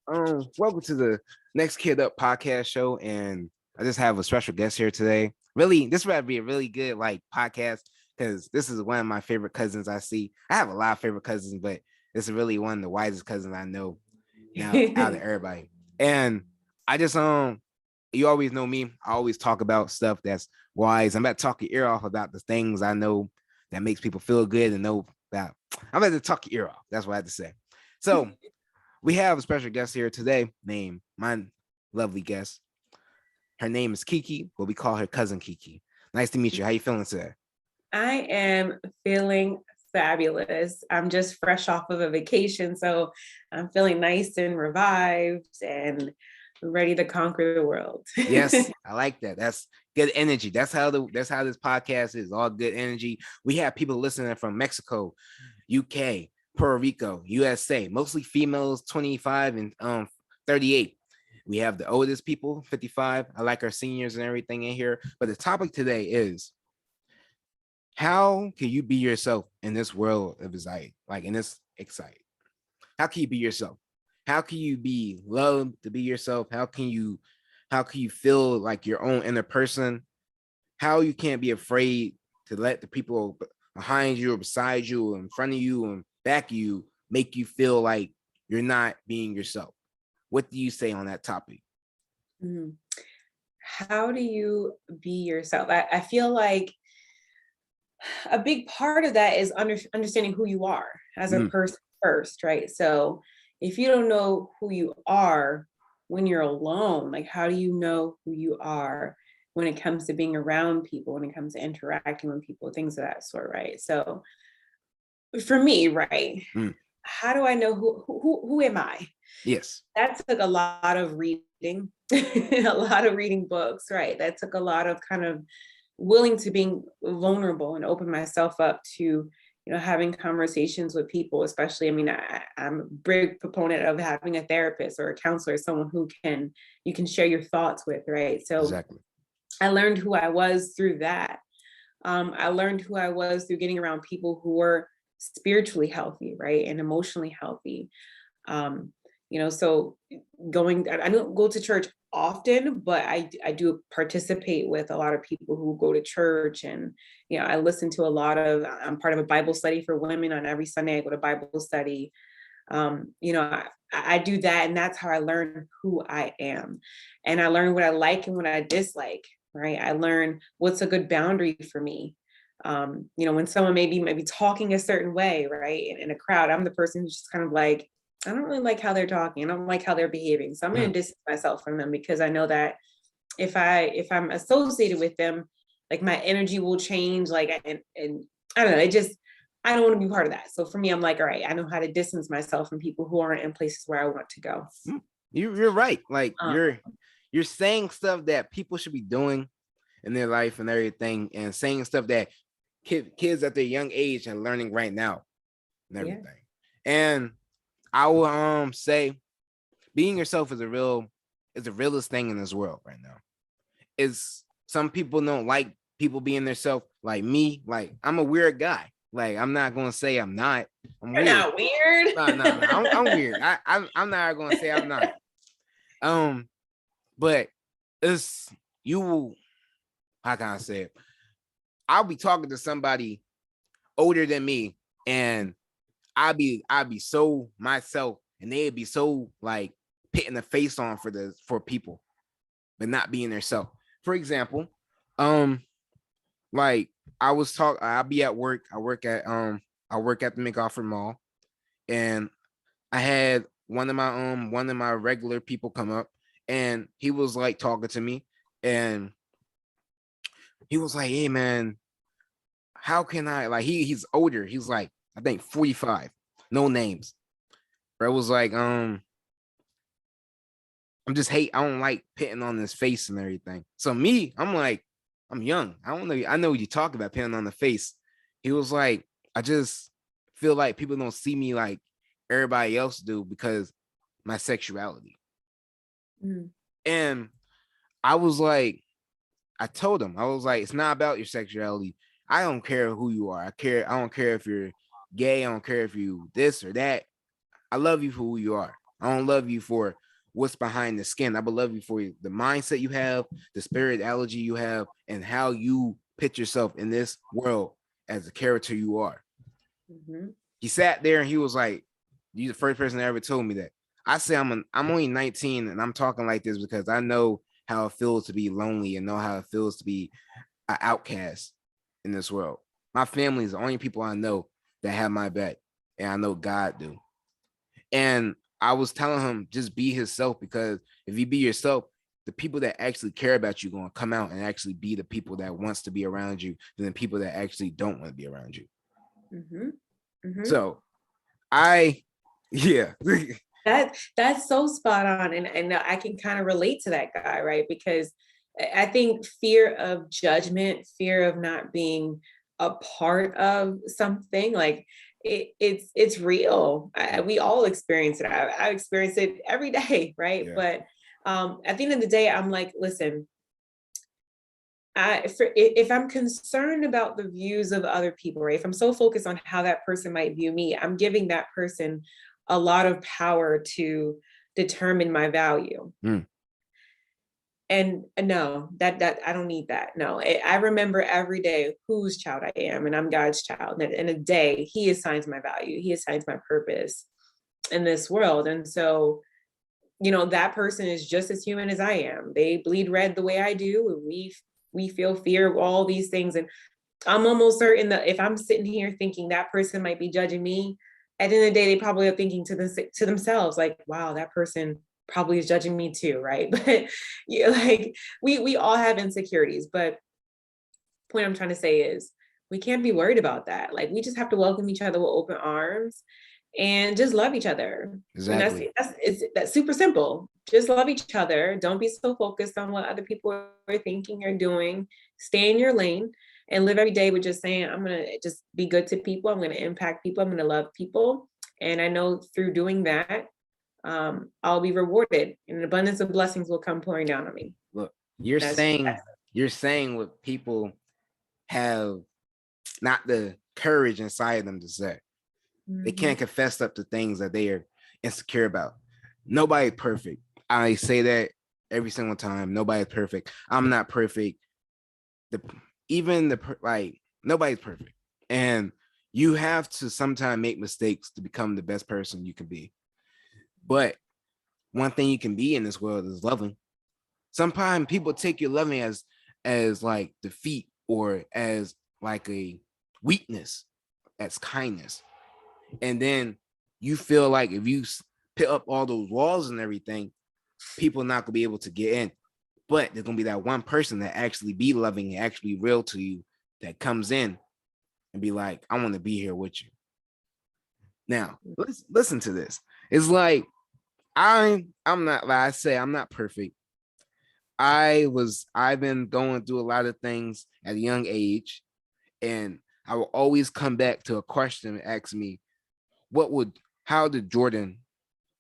Welcome to the Next Kid Up podcast show, and I just have a special guest here today. Really, this would be a really good podcast because this is one of my favorite cousins I see. I have a lot of favorite cousins, but this is really one of the wisest cousins I know now out of everybody. And I just you always know me. I always talk about stuff that's wise. I'm about to talk your ear off about the things I know that makes people feel good and know about. I'm about to talk your ear off. That's what I have to say. So we have a special guest here today named my lovely guest. Her name is Kiki, but we call her cousin Kiki. Nice to meet you. How you feeling today? I am feeling fabulous. I'm just fresh off of a vacation, so I'm feeling nice and revived and ready to conquer the world. Yes, I like that. That's good energy. That's how this podcast is. All good energy. We have people listening from Mexico, UK, Puerto Rico, USA, mostly females 25 and 38. We have the oldest people, 55. I like our seniors and everything in here. But the topic today is how can you be yourself in this world of anxiety? Like in this exciting. How can you be yourself? How can you be loved to be yourself? How can you feel like your own inner person? How you can't be afraid to let the people behind you or beside you or in front of you and back of you make you feel like you're not being yourself. What do you say on that topic? Mhm. How do you be yourself? I feel like a big part of that is understanding who you are as a Mm, person first, right? So if you don't know who you are when you're alone, like how do you know who you are when it comes to being around people, when it comes to interacting with people, things of that sort, right? So for me, right, mm, how do I know who am I? yes, That took a lot of reading, a lot of reading books, right? That took a lot of kind of willing to being vulnerable and open myself up to, having conversations with people, especially, I mean, I'm a big proponent of having a therapist or a counselor, someone who you can share your thoughts with, right? So exactly. I learned who I was through that. I learned who I was through getting around people who were spiritually healthy, right? And emotionally healthy. Um, so I don't go to church often, but I do participate with a lot of people who go to church, and I listen to a lot of. I'm part of a Bible study for women on every Sunday. I go to Bible study. I do that, and that's how I learn who I am, and I learn what I like and what I dislike. Right, I learn what's a good boundary for me. When someone maybe talking a certain way, right, in a crowd, I'm the person who's just kind of like, I don't really like how they're talking. I don't like how they're behaving. So I'm going Mm, to distance myself from them because I know that if I'm associated with them, like my energy will change. Like and I don't know. I don't want to be part of that. So for me, I'm like, all right, I know how to distance myself from people who aren't in places where I want to go. mm. You're right. Like Um, you're saying stuff that people should be doing in their life and everything, and saying stuff that kids at their young age are learning right now and yeah. everything. And I will say being yourself is the realest thing in this world right now. Is some people don't like people being themselves like me. Like I'm a weird guy. Like I'm not gonna say I'm not. I'm You're weird. not weird. No, no, no. I'm weird. I'm not gonna say I'm not. Um, but it's you will how can I say it? I'll be talking to somebody older than me, and I'd be so myself, and they'd be so like pitting the face on for people, but not being themselves. For example, um, like I'll be at work. I work at the MacArthur Mall, and I had one of my regular people come up, and he was like talking to me, and he was like, "Hey man, how can I like he's older. He's like I think 45, no names." Bro was like, I'm just hate. I don't like pitting on his face and everything. So me, I'm like, I'm young. I don't know. I know what you talk about pitting on the face. He was like, I just feel like people don't see me like everybody else do because my sexuality. Mm, And I was like, I told him, I was like, it's not about your sexuality. I don't care who you are. I don't care if you're gay. I don't care if you this or that. I love you for who you are. I don't love you for what's behind the skin. I would love you for the mindset you have, the spirituality you have, and how you pitch yourself in this world as the character you are. Mm-hmm. He sat there and he was like, "You're the first person that ever told me that." I say I'm only 19 and I'm talking like this because I know how it feels to be lonely and know how it feels to be an outcast in this world. My family is the only people I know that have my back, and I know God do. And I was telling him just be himself, because if you be yourself, the people that actually care about you going to come out and actually be the people that wants to be around you than the people that actually don't want to be around you. Mm-hmm. Mm-hmm. So yeah. That's so spot on. And I can kind of relate to that guy, right? Because I think fear of judgment, fear of not being a part of something, like it's real. We all experience it. I experience it every day, right? Yeah. But at the end of the day, I'm like, listen, if I'm concerned about the views of other people, right? If I'm so focused on how that person might view me, I'm giving that person a lot of power to determine my value. Mm. And no, that I don't need that. No, I remember every day whose child I am, and I'm God's child. And in a day, He assigns my value, He assigns my purpose in this world. And so, that person is just as human as I am. They bleed red the way I do, and we feel fear of all these things. And I'm almost certain that if I'm sitting here thinking that person might be judging me, at the end of the day, they probably are thinking to themselves, like, wow, that person probably is judging me too, right? But yeah, like we all have insecurities. But point I'm trying to say is we can't be worried about that. Like we just have to welcome each other with open arms and just love each other. Exactly. And that's super simple. Just love each other. Don't be so focused on what other people are thinking or doing. Stay in your lane and live every day with just saying, I'm going to just be good to people. I'm going to impact people. I'm going to love people. And I know through doing that, I'll be rewarded and an abundance of blessings will come pouring down on me. Look, you're saying what people have not the courage inside them to say. They can't confess up to things that they are insecure about. Nobody's perfect. I say that every single time. Nobody's perfect. I'm not perfect. Nobody's perfect. And you have to sometimes make mistakes to become the best person you can be. But one thing you can be in this world is loving. Sometimes people take your loving as like defeat or as like a weakness, as kindness. And then you feel like if you put up all those walls and everything, people not gonna be able to get in. But there's gonna be that one person that actually be loving and actually real to you that comes in and be like, I want to be here with you. Now, let's listen to this. It's like I'm not, like I say, I'm not perfect. I've been going through a lot of things at a young age, and I will always come back to a question and ask me, how did Jordan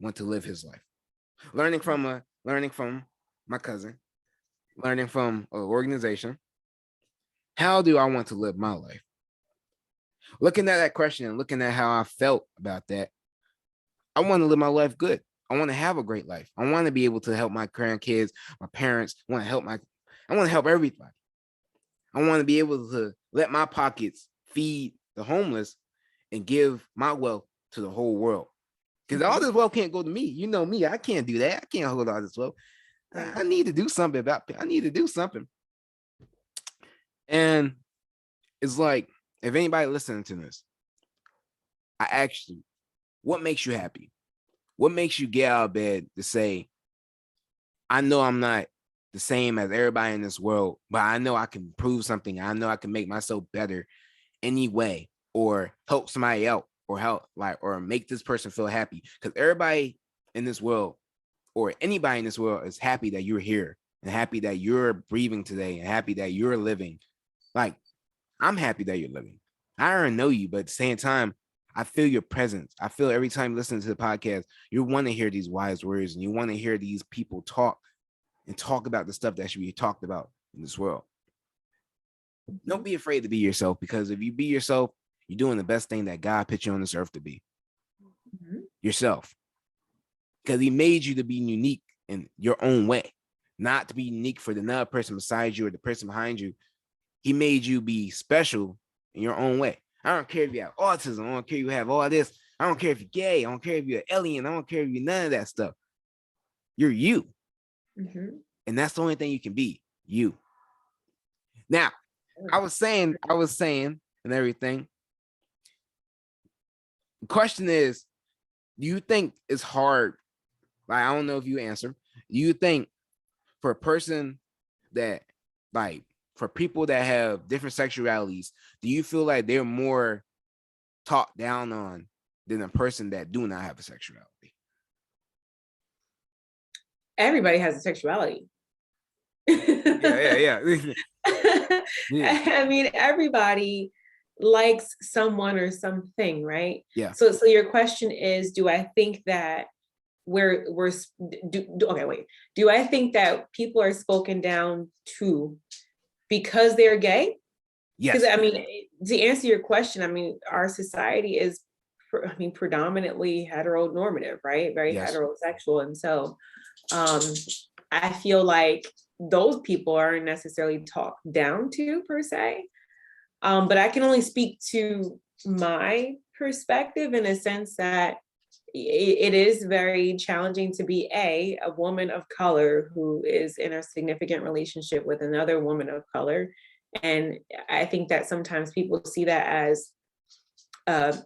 want to live his life? Learning from my cousin, learning from an organization. How do I want to live my life? Looking at that question and looking at how I felt about that, I want to live my life good. I want to have a great life. I want to be able to help my grandkids, my parents. I want to help everybody. I want to be able to let my pockets feed the homeless and give my wealth to the whole world. Because all this wealth can't go to me. You know me, I can't do that. I can't hold all this wealth. I need to do something about it. I need to do something. And it's like, if anybody listening to this, I ask you, what makes you happy? What makes you get out of bed to say, I know I'm not the same as everybody in this world, but I know I can prove something. I know I can make myself better anyway, or help somebody out, or make this person feel happy. Because everybody in this world, or anybody in this world, is happy that you're here and happy that you're breathing today and happy that you're living. Like, I'm happy that you're living. I already know you, but at the same time, I feel your presence. I feel every time you listen to the podcast, you want to hear these wise words and you want to hear these people talk about the stuff that should be talked about in this world. Don't be afraid to be yourself, because if you be yourself, you're doing the best thing that God put you on this earth to be. Yourself. because he made you to be unique in your own way, not to be unique for the another person beside you or the person behind you. He made you be special in your own way. I don't care if you have autism. I don't care if you have all this. I don't care if you're gay. I don't care if you're an alien. I don't care if you're none of that stuff. You're you. Mm-hmm. And that's the only thing you can be, you. Now, I was saying and everything. The question is, do you think it's hard? Like, I don't know if you answer. Do you think for a person that, like, for people that have different sexualities, do you feel like they're more talked down on than a person that do not have a sexuality? Everybody has a sexuality. Yeah. Yeah. I mean, everybody likes someone or something, right? Yeah. So your question is, do I think that do I think that people are spoken down to because they're gay? Yes. Because I mean, to answer your question, I mean, our society is, predominantly heteronormative, right? Very Yes. heterosexual. And so I feel like those people aren't necessarily talked down to per se. But I can only speak to my perspective in a sense that it is very challenging to be a woman of color who is in a significant relationship with another woman of color. And I think that sometimes people see that as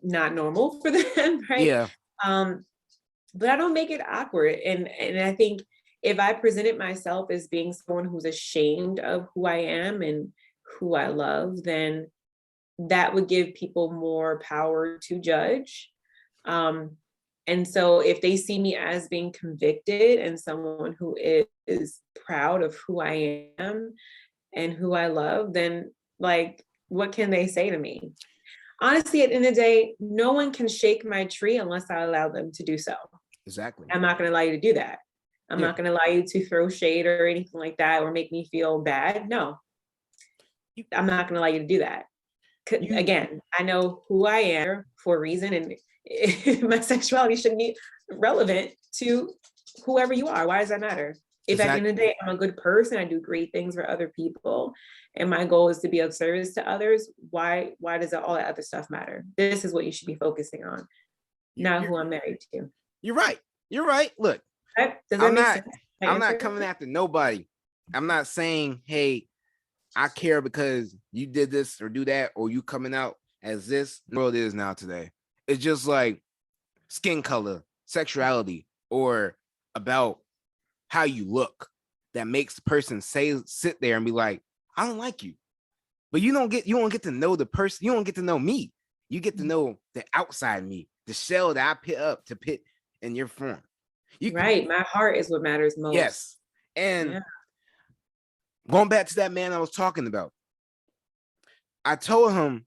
not normal for them, right? Yeah. But I don't make it awkward. And I think if I presented myself as being someone who's ashamed of who I am and who I love, then that would give people more power to judge. And so if they see me as being convicted and someone who is proud of who I am and who I love, then like, what can they say to me? Honestly, at the end of the day, no one can shake my tree unless I allow them to do so. Exactly. I'm not going to allow you to do that. I'm not going to allow you to throw shade or anything like that or make me feel bad. No, I'm not going to allow you to do that. Again, I know who I am for a reason, and my sexuality shouldn't be relevant to whoever you are. Why does that matter? If at the end of the day, I'm a good person, I do great things for other people, and my goal is to be of service to others, why does all that other stuff matter? This is what you should be focusing on, not who I'm married to. You're right. Look, Does that make sense? I'm not coming after nobody. I'm not saying, hey, I care because you did this or do that, or you coming out as this. The world is now today. It's just like skin color, sexuality, or about how you look that makes the person sit there and be like, I don't like you. But you don't get to know the person. You don't get to know me. You get to know the outside me, the shell that I put in your form. Right. My heart is what matters most. Yes. And going back to that man I was talking about, I told him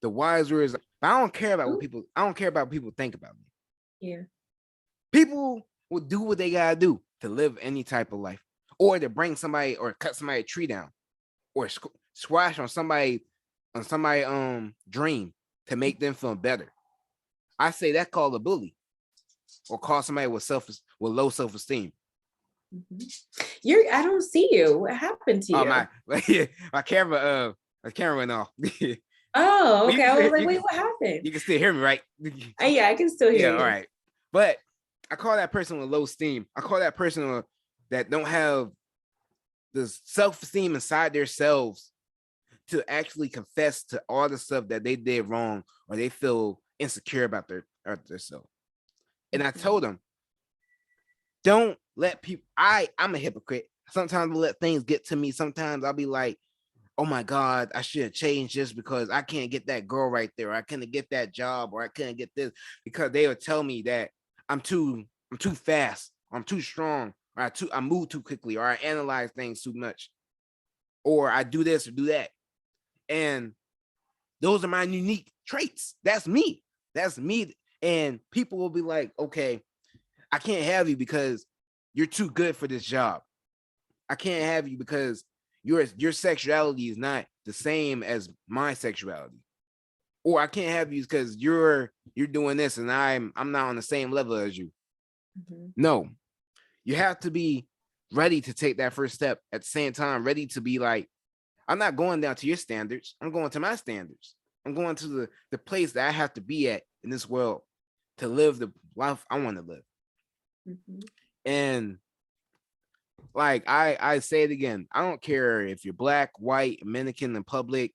the wise words. I don't care about what people think about me. Yeah. People will do what they gotta do to live any type of life, or to bring somebody or cut somebody a tree down, or squash on somebody dream to make them feel better. I say that called a bully, or call somebody with low self-esteem. Mm-hmm. I don't see you. What happened to you? My camera went off. Oh, okay. I was like, wait, what happened? You can still hear me, right? Yeah, I can still hear you. All right. But I call that person with low esteem. I call that person that don't have the self-esteem inside themselves to actually confess to all the stuff that they did wrong, or they feel insecure about themselves. And I told them, don't let people, I'm a hypocrite. Sometimes I let things get to me. Sometimes I'll be like, oh my God, I should have changed this because I can't get that girl right there. Or I couldn't get that job, or I couldn't get this, because they would tell me that I'm too fast, or I'm too strong, or I move too quickly, or I analyze things too much, or I do this or do that. And those are my unique traits. That's me. And people will be like, okay, I can't have you because you're too good for this job. I can't have you because your sexuality is not the same as my sexuality. Or I can't have you because you're doing this and I'm not on the same level as you. No, you have to be ready to take that first step at the same time, ready to be like, I'm not going down to your standards. I'm going to my standards. I'm going to the place that I have to be at in this world to live the life I want to live. And like I say it again, I don't care if you're black, white, Dominican Republic,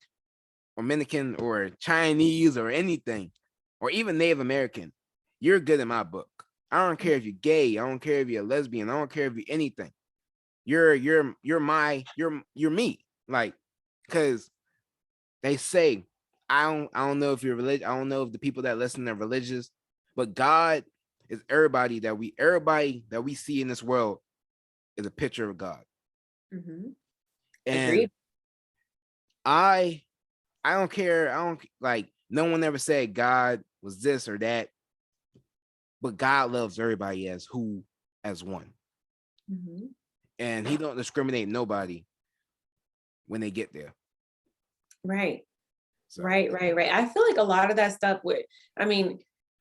or Dominican or Chinese or anything, or even Native American. You're good in my book. I don't care if you're gay. I don't care if you're a lesbian. I don't care if you're anything. You're me. Like, because they say, I don't know if you're religious. I don't know if the people that listen are religious, but God is everybody that we see in this world is a picture of God. And Agreed. I don't care. I don't like, no one ever said God was this or that, but God loves everybody as one. And he don't discriminate nobody when they get there. Right. So. Right. I feel like a lot of that stuff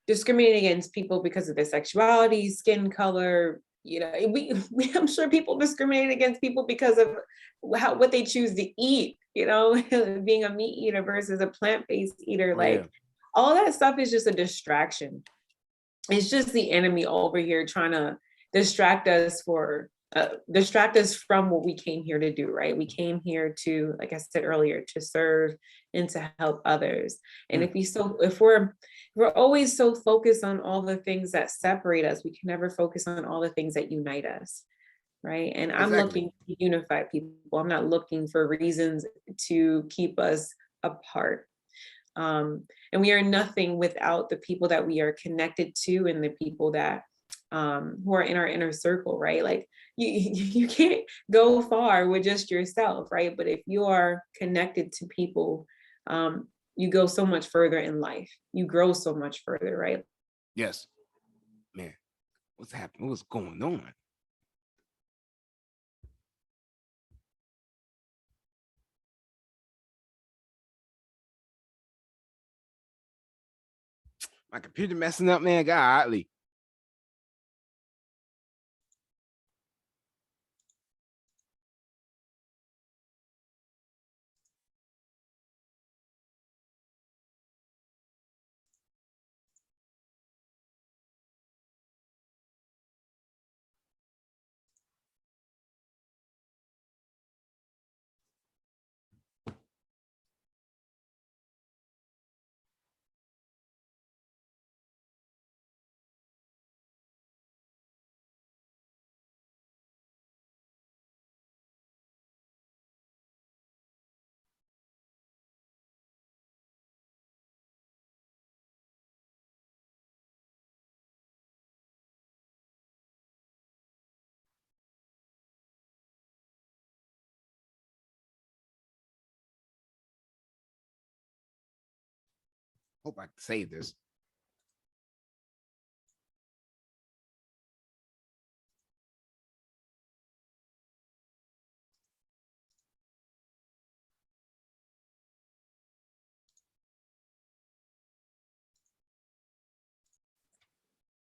discriminating against people because of their sexuality, skin color, I'm sure people discriminate against people because of what they choose to eat, being a meat eater versus a plant-based eater. All that stuff is just a distraction. It's just the enemy over here trying to distract us from what we came here to do, right? We came here to, like I said earlier, to serve and to help others. And if we're always so focused on all the things that separate us, we can never focus on all the things that unite us, right? And I'm looking to unify people. I'm not looking for reasons to keep us apart. And we are nothing without the people that we are connected to and the people that who are in our inner circle, right? Like you can't go far with just yourself, right? But if you are connected to people, you go so much further in life. You grow so much further, right? Yes. Man, what's happening? What's going on? My computer messing up, man. Godly. Hope I can save this.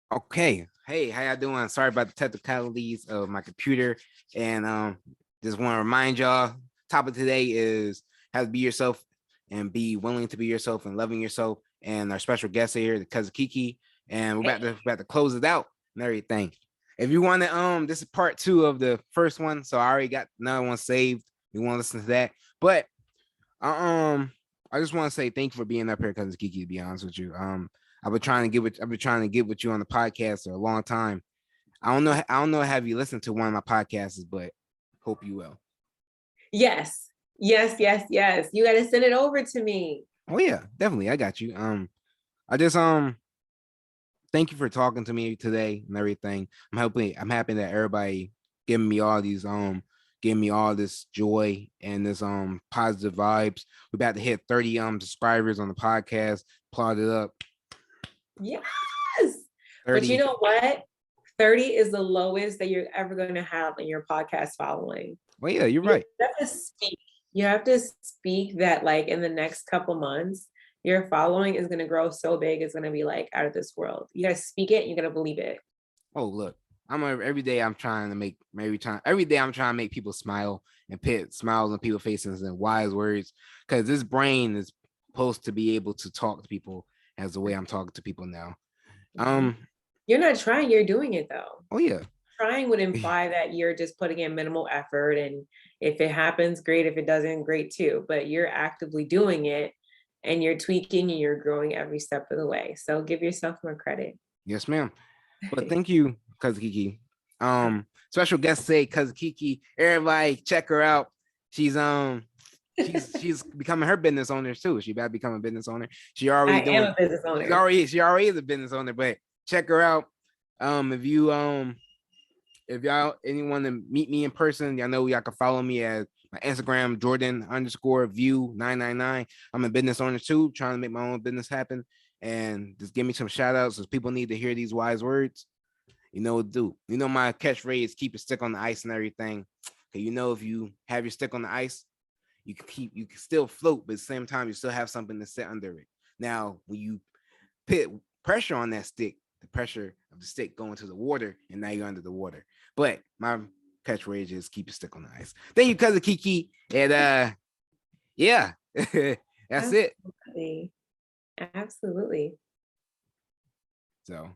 Okay. Hey, how y'all doing? Sorry about the technicalities of my computer. And just want to remind y'all, topic today is how to be yourself and be willing to be yourself and loving yourself. And our special guest here, the cousin Kiki. And we're about to close it out and everything. If you want to, this is part 2 of the first one. So I already got another one saved. You want to listen to that. But I just want to say thank you for being up here, cousin Kiki, to be honest with you. I've been trying to get with you on the podcast for a long time. I don't know. Have you listened to one of my podcasts, but hope you will. Yes. You got to send it over to me. Oh yeah, definitely. I got you. I just thank you for talking to me today and everything. I'm happy that everybody giving me all this joy and this positive vibes. We're about to hit 30 subscribers on the podcast. Plot it up. Yes. 30. But you know what? 30 is the lowest that you're ever going to have in your podcast following. Well, yeah, you're right. You have to speak that like in the next couple months, your following is going to grow so big. It's going to be like out of this world. You got to speak it. And you're going to believe it. Oh, look, every day I'm trying to make every day I'm trying to make people smile and put smiles on people's faces and wise words, because this brain is supposed to be able to talk to people as the way I'm talking to people now. You're not trying, you're doing it though. Oh yeah. Trying would imply that you're just putting in minimal effort, and if it happens, great. If it doesn't, great too. But you're actively doing it, and you're tweaking, and you're growing every step of the way. So give yourself more credit. Yes, ma'am. But thank you, Cousin Kiki. Special guest say Cousin Kiki. Everybody check her out. She's she's becoming her business owner too. She about to become a business owner. She already I am a business owner. She already is a business owner, but check her out. If y'all anyone to meet me in person, y'all know y'all can follow me at my Instagram, Jordan_view999. I'm a business owner too, trying to make my own business happen. And just give me some shout outs because people need to hear these wise words. You know what to do. You know my catchphrase, keep your stick on the ice and everything. Okay, you know if you have your stick on the ice, you can still float, but at the same time, you still have something to sit under it. Now, when you put pressure on that stick, the pressure of the stick going to the water, and now you're under the water. But my catchphrase is keep your stick on the ice. Thank you, Cousin Kiki. And yeah, that's it. Absolutely. So